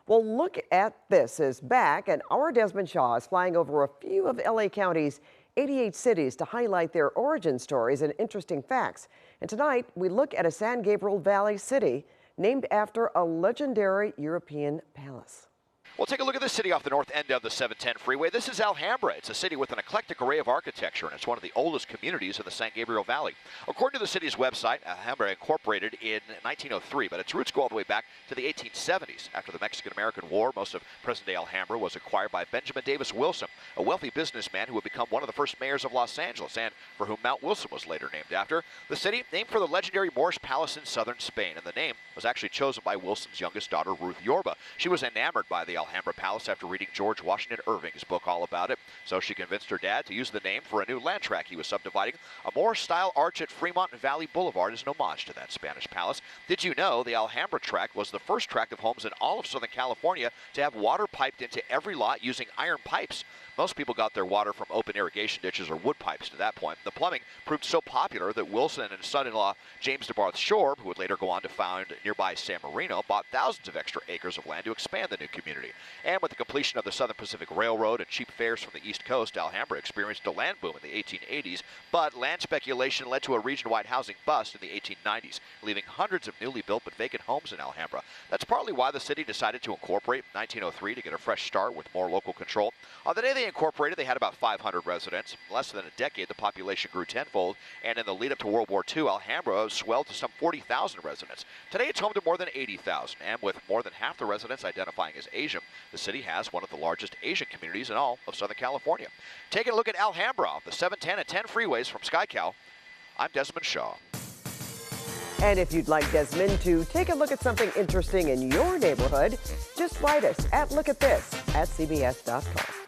Well, look at this is back, and our Desmond Shaw is flying over a few of LA County's 88 cities to highlight their origin stories and interesting facts. And tonight, we look at a San Gabriel Valley city named after a legendary European palace. Well, take a look at this city off the north end of the 710 freeway. This is Alhambra. It's a city with an eclectic array of architecture, and it's one of the oldest communities in the San Gabriel Valley. According to the city's website, Alhambra incorporated in 1903, but its roots go all the way back to the 1870s. After the Mexican-American War, most of present-day Alhambra was acquired by Benjamin Davis Wilson, a wealthy businessman who would become one of the first mayors of Los Angeles, and for whom Mount Wilson was later named after. The city, named for the legendary Moorish palace in southern Spain, and the name was actually chosen by Wilson's youngest daughter, Ruth Yorba. She was enamored by the Alhambra Palace after reading George Washington Irving's book all about it, so she convinced her dad to use the name for a new land tract he was subdividing. A Moorish-style arch at Fremont and Valley Boulevard is an homage to that Spanish palace. Did you know the Alhambra tract was the first tract of homes in all of Southern California to have water piped into every lot using iron pipes? Most people got their water from open irrigation ditches or wood pipes to that point. The plumbing proved so popular that Wilson and his son-in-law, James DeBarth Shorb, who would later go on to found nearby San Marino, bought thousands of extra acres of land to expand the new community. And with the completion of the Southern Pacific Railroad and cheap fares from the East Coast, Alhambra experienced a land boom in the 1880s, but land speculation led to a region-wide housing bust in the 1890s, leaving hundreds of newly built but vacant homes in Alhambra. That's partly why the city decided to incorporate in 1903 to get a fresh start with more local control. On the day they incorporated, they had about 500 residents. In less than a decade, the population grew tenfold, and in the lead up to World War II, Alhambra swelled to some 40,000 residents. Today, it's home to more than 80,000, and with more than half the residents identifying as Asian, the city has one of the largest Asian communities in all of Southern California. Taking a look at Alhambra off the 710 and 10 freeways from SkyCal, I'm Desmond Shaw. And if you'd like Desmond to take a look at something interesting in your neighborhood, just write us at lookatthis@cbs.com.